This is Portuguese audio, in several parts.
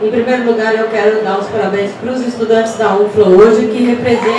Em primeiro lugar, eu quero dar os parabéns para os estudantes da UFLA hoje, que representam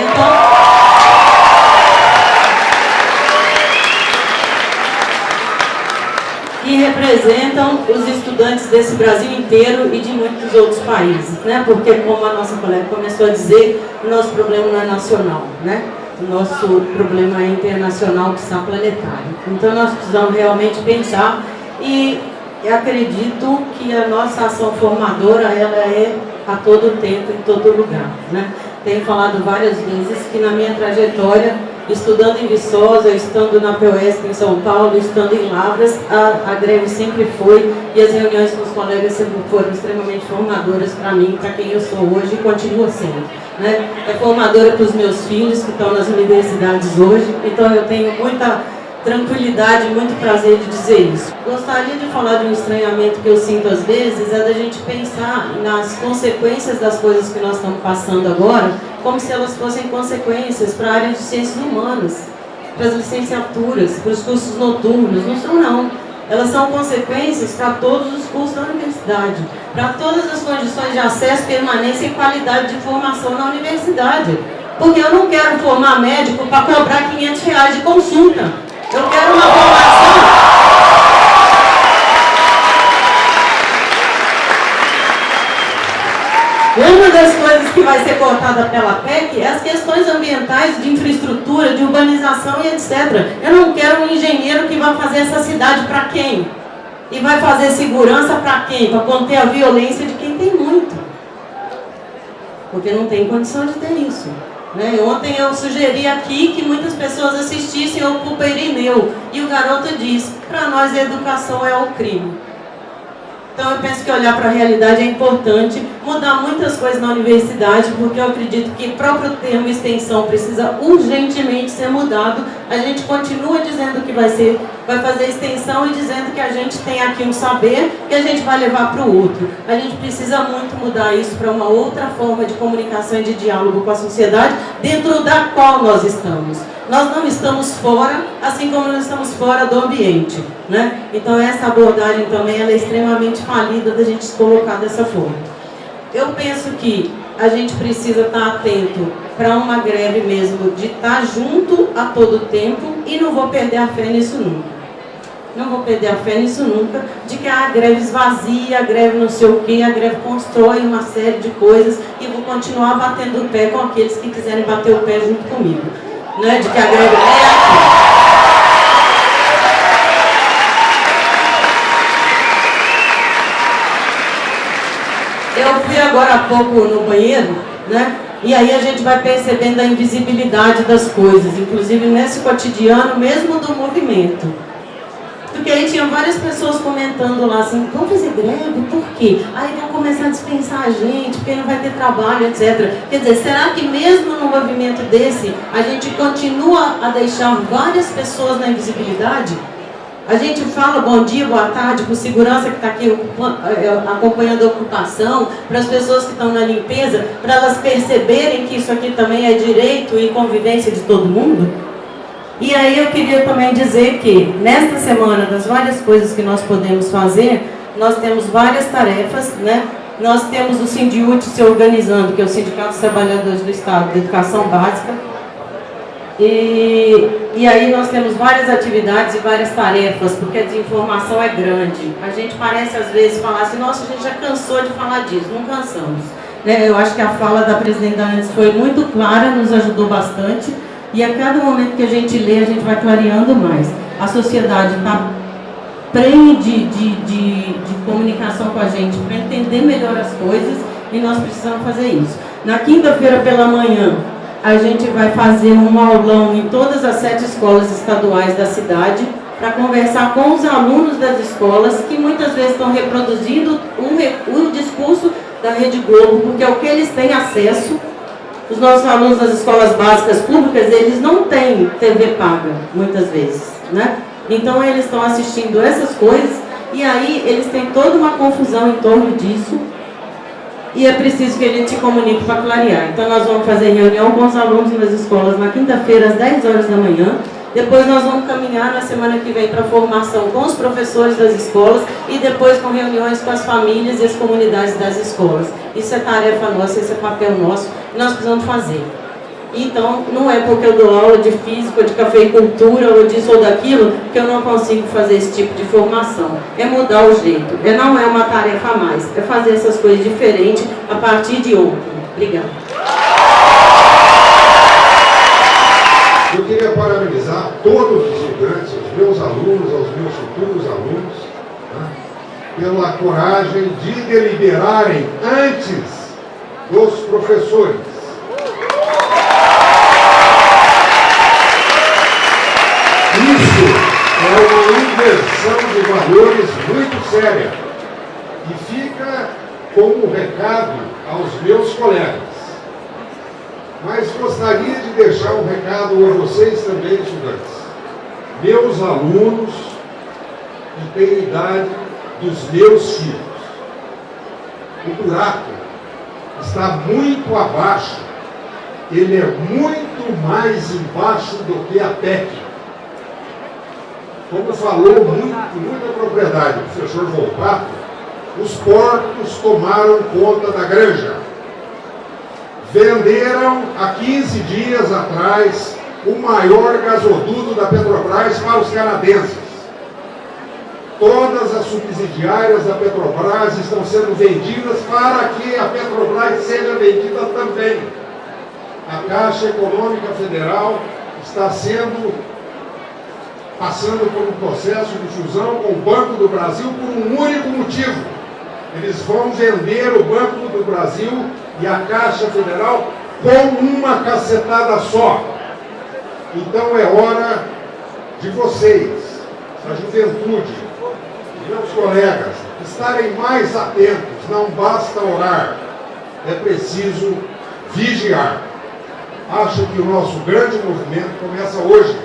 os estudantes desse Brasil inteiro e de muitos outros países, né? Porque, como a nossa colega começou a dizer, o nosso problema não é nacional, né? O nosso problema é internacional, que está planetário. Então, nós precisamos realmente pensar e eu acredito que a nossa ação formadora, ela é a todo tempo, em todo lugar, né? Tenho falado várias vezes que na minha trajetória, estudando em Viçosa, estando na POESP em São Paulo, estando em Lavras, a greve sempre foi, e as reuniões com os colegas sempre foram extremamente formadoras para mim, para quem eu sou hoje e continua sendo, né? É formadora para os meus filhos que estão nas universidades hoje, então eu tenho muita tranquilidade, muito prazer de dizer isso. Gostaria de falar de um estranhamento que eu sinto às vezes, é da gente pensar nas consequências das coisas que nós estamos passando agora, como se elas fossem consequências para a área de ciências humanas, para as licenciaturas, para os cursos noturnos. Não são, não. Elas são consequências para todos os cursos da universidade, para todas as condições de acesso, permanência e qualidade de formação na universidade. Porque eu não quero formar médico para cobrar R$500 de consulta. Eu quero uma formação. Uma das coisas que vai ser cortada pela PEC é as questões ambientais, de infraestrutura, de urbanização e etc. Eu não quero um engenheiro que vai fazer essa cidade para quem? E vai fazer segurança para quem? Para conter a violência de quem tem muito. Porque não tem condição de ter isso. Né? Ontem eu sugeri aqui que muitas pessoas assistissem ao Ocupa Irineu. E o garoto diz, para nós a educação é o crime. Então eu penso que olhar para a realidade é importante, mudar muitas coisas na universidade, porque eu acredito que o próprio termo extensão precisa urgentemente ser mudado. A gente continua dizendo que vai fazer extensão e dizendo que a gente tem aqui um saber que a gente vai levar para o outro. A gente precisa muito mudar isso para uma outra forma de comunicação e de diálogo com a sociedade, dentro da qual nós estamos. Nós não estamos fora, assim como nós estamos fora do ambiente, né? Então essa abordagem também ela é extremamente falida da gente se colocar dessa forma. Eu penso que a gente precisa estar atento para uma greve mesmo, de estar junto a todo tempo, e não vou perder a fé nisso nunca. Não vou perder a fé nisso nunca, de que a greve esvazia, a greve não sei o quê, a greve constrói uma série de coisas, e vou continuar batendo o pé com aqueles que quiserem bater o pé junto comigo. Né, de que a greve é aqui. Eu fui agora há pouco no banheiro, né? E aí a gente vai percebendo a invisibilidade das coisas, inclusive nesse cotidiano mesmo do movimento. Porque aí tinha várias pessoas comentando lá assim, vamos fazer greve? Por quê? Aí vão começar a dispensar a gente, porque não vai ter trabalho, etc. Quer dizer, será que mesmo num movimento desse, a gente continua a deixar várias pessoas na invisibilidade? A gente fala bom dia, boa tarde, para o segurança que está aqui acompanhando a ocupação, para as pessoas que estão na limpeza, para elas perceberem que isso aqui também é direito e convivência de todo mundo? E aí eu queria também dizer que, nesta semana, das várias coisas que nós podemos fazer, nós temos várias tarefas, né? Nós temos o Sindiúti se organizando, que é o Sindicato dos Trabalhadores do Estado de Educação Básica. E aí nós temos várias atividades e várias tarefas, porque a desinformação é grande. A gente parece, às vezes, falar assim, nossa, a gente já cansou de falar disso. Não cansamos. Né? Eu acho que a fala da presidenta antes foi muito clara, nos ajudou bastante. E a cada momento que a gente lê, a gente vai clareando mais. A sociedade está prenhe de comunicação com a gente para entender melhor as coisas, e nós precisamos fazer isso. Na quinta-feira pela manhã, a gente vai fazer um aulão em todas as 7 escolas estaduais da cidade, para conversar com os alunos das escolas, que muitas vezes estão reproduzindo o discurso da Rede Globo, porque é o que eles têm acesso. Os nossos alunos das escolas básicas públicas, eles não têm TV paga, muitas vezes, né? Então, eles estão assistindo essas coisas, e aí eles têm toda uma confusão em torno disso, e é preciso que a gente se comunique para clarear. Então, nós vamos fazer reunião com os alunos nas escolas na quinta-feira, às 10 horas da manhã, Depois nós vamos caminhar na semana que vem para formação com os professores das escolas e depois com reuniões com as famílias e as comunidades das escolas. Isso é tarefa nossa, esse é papel nosso, que nós precisamos fazer. Então, não é porque eu dou aula de física, de cafeicultura, ou disso ou daquilo, que eu não consigo fazer esse tipo de formação. É mudar o jeito. Não é uma tarefa a mais. É fazer essas coisas diferentes a partir de ontem. Obrigada. Eu queria parabenizar todos os estudantes, os meus alunos, os meus futuros alunos, né, pela coragem de deliberarem antes dos professores. Isso é uma inversão de valores muito séria e fica como recado aos meus colegas. Mas gostaria de deixar um recado a vocês também, estudantes. Meus alunos que têm a idade dos meus filhos. O buraco está muito abaixo. Ele é muito mais embaixo do que a PEC. Como falou muita propriedade o professor Volpato, os porcos tomaram conta da granja. Venderam há 15 dias atrás o maior gasoduto da Petrobras para os canadenses. Todas as subsidiárias da Petrobras estão sendo vendidas para que a Petrobras seja vendida também. A Caixa Econômica Federal está passando por um processo de fusão com o Banco do Brasil por um único motivo. Eles vão vender o Banco do Brasil e a Caixa Federal com uma cacetada só. Então é hora de vocês, a juventude, meus colegas, estarem mais atentos. Não basta orar, é preciso vigiar. Acho que o nosso grande movimento começa hoje.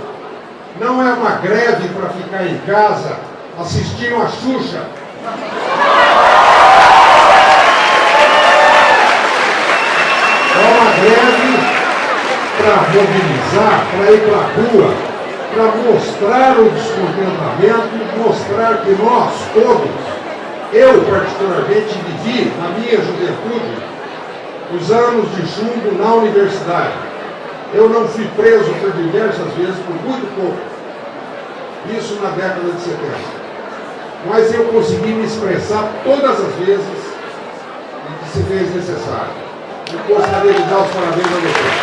Não é uma greve para ficar em casa assistindo a Xuxa. É uma greve para mobilizar, para ir para a rua, para mostrar o descontentamento, mostrar que nós todos, eu particularmente vivi na minha juventude os anos de chumbo na universidade. Eu não fui preso por diversas vezes, por muito pouco. Isso na década de 70. Mas eu consegui me expressar todas as vezes em que se fez necessário. Eu gostaria de dar os parabéns a vocês.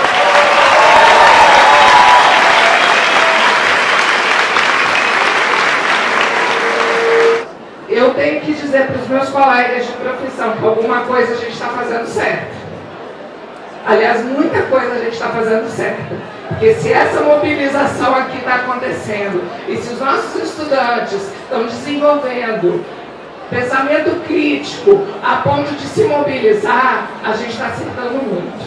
Eu tenho que dizer para os meus colegas de profissão que alguma coisa a gente está fazendo certo. Aliás, muita coisa a gente está fazendo certo. Porque se essa mobilização aqui está acontecendo, e se os nossos estudantes estão desenvolvendo pensamento crítico a ponto de se mobilizar, a gente está acertando muito.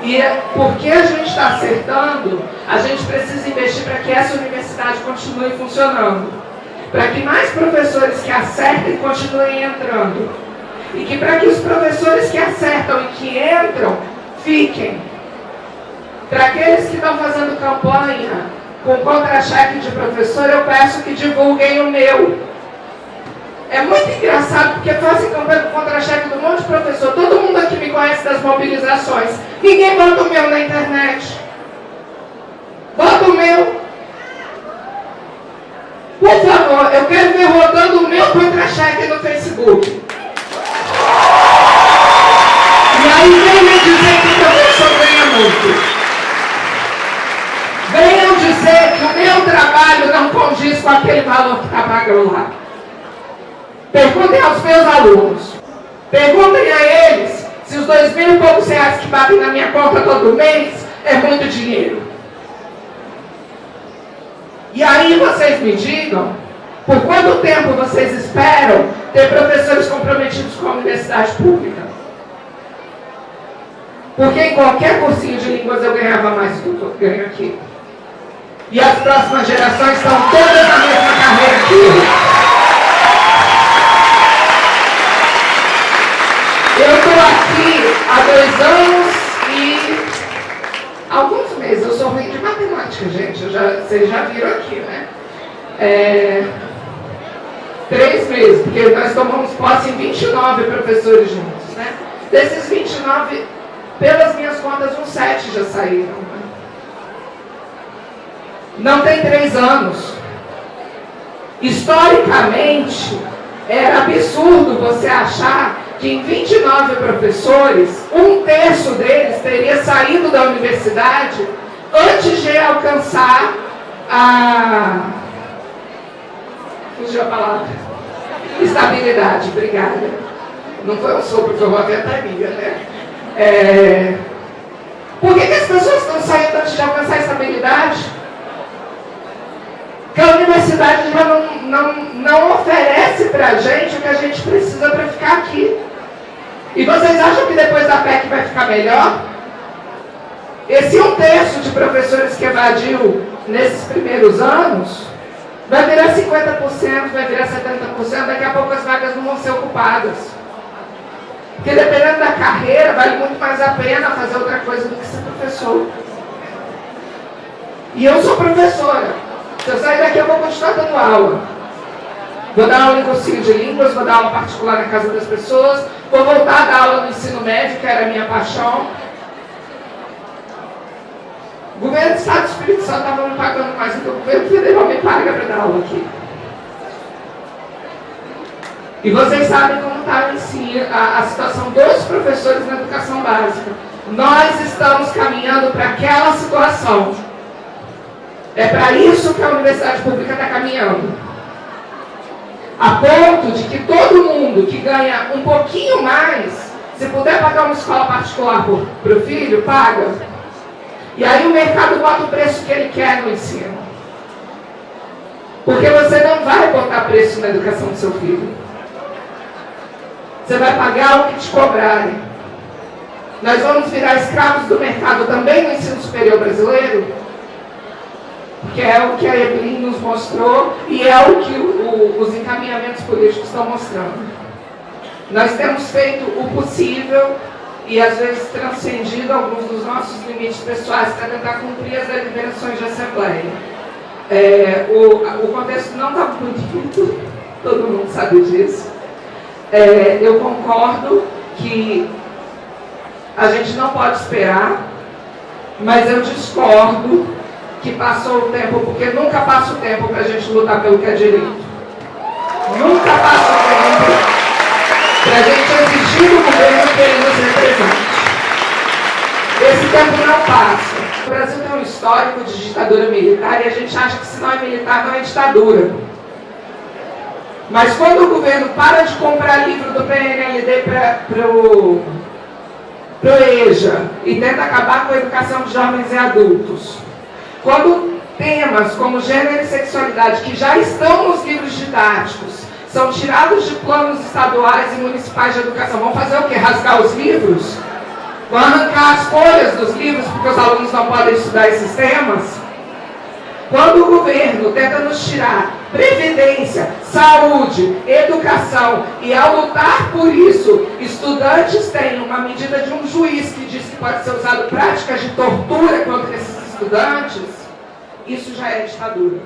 E porque a gente está acertando, a gente precisa investir para que essa universidade continue funcionando. Para que mais professores que acertem continuem entrando. E que para que os professores que acertam e que entram, fiquem. Para aqueles que estão fazendo campanha com contra-cheque de professor, eu peço que divulguem o meu. É muito engraçado porque fazem campanha com contra-cheque de um monte de professor. Todo mundo aqui me conhece das mobilizações. Ninguém bota o meu na internet. Bota o meu. Por favor, eu quero ver rodando o meu contra-cheque no Facebook. E aí vem me dizer que o professor ganha muito. Venham dizer que o meu trabalho não condiz com aquele valor que está pagando lá. Perguntem aos meus alunos. Perguntem a eles se os 2.000 e poucos reais que batem na minha conta todo mês é muito dinheiro. E aí vocês me digam por quanto tempo vocês esperam ter professores comprometidos com a universidade pública. Porque em qualquer cursinho de línguas eu ganhava mais do que eu ganho aqui. E as próximas gerações estão todas na mesma carreira que eu estou aqui há 2 anos e alguns meses. Eu sou ruim de matemática. prática, gente, vocês já viram aqui, né? 3 meses, porque nós tomamos posse em 29 professores juntos, né? Desses 29, pelas minhas contas, uns 7 já saíram. Né? Não tem 3 anos. Historicamente, era absurdo você achar que em 29 professores, 1/3 deles teria saído da universidade antes de alcançar fugiu a palavra. Estabilidade, obrigada. Não foi um sopro, foi uma ventania, né? Por que as pessoas estão saindo antes de alcançar a estabilidade? Porque a universidade já não oferece para a gente o que a gente precisa para ficar aqui. E vocês acham que depois da PEC vai ficar melhor? Esse 1/3 de professores que evadiu nesses primeiros anos vai virar 50%, vai virar 70%, daqui a pouco as vagas não vão ser ocupadas. Porque dependendo da carreira, vale muito mais a pena fazer outra coisa do que ser professor. E eu sou professora. Se eu sair daqui, eu vou continuar dando aula. Vou dar aula em cursinho de línguas, vou dar aula particular na casa das pessoas, vou voltar a dar aula no ensino médio, que era a minha paixão. O governo do Estado do Espírito Santo estava me pagando mais do que o governo federal me paga para dar aula aqui. E vocês sabem como está a situação dos professores na educação básica. Nós estamos caminhando para aquela situação. É para isso que a universidade pública está caminhando. A ponto de que todo mundo que ganha um pouquinho mais, se puder pagar uma escola particular para o filho, paga. E aí o mercado bota o preço que ele quer no ensino. Porque você não vai botar preço na educação do seu filho. Você vai pagar o que te cobrarem. Nós vamos virar escravos do mercado também no ensino superior brasileiro, que é o que a Evelyn nos mostrou e é o que os encaminhamentos políticos estão mostrando. Nós temos feito o possível e às vezes transcendido alguns dos nossos limites pessoais para tentar cumprir as deliberações de assembleia. O contexto não está muito, todo mundo sabe disso. Eu concordo que a gente não pode esperar, mas eu discordo que passou o tempo, porque nunca passa o tempo para a gente lutar pelo que é direito. Nunca passa o tempo para a gente exigir do governo que ele nos represente. Esse tempo não passa. O Brasil tem um histórico de ditadura militar e a gente acha que se não é militar, não é ditadura. Mas quando o governo para de comprar livro do PNLD para o EJA e tenta acabar com a educação de jovens e adultos, quando temas como gênero e sexualidade, que já estão nos livros didáticos, são tirados de planos estaduais e municipais de educação, vão fazer o quê? Rasgar os livros? Vão arrancar as folhas dos livros porque os alunos não podem estudar esses temas? Quando o governo tenta nos tirar previdência, saúde, educação, e ao lutar por isso, estudantes têm uma medida de um juiz que diz que pode ser usado práticas de tortura contra esses estudantes, isso já é ditadura.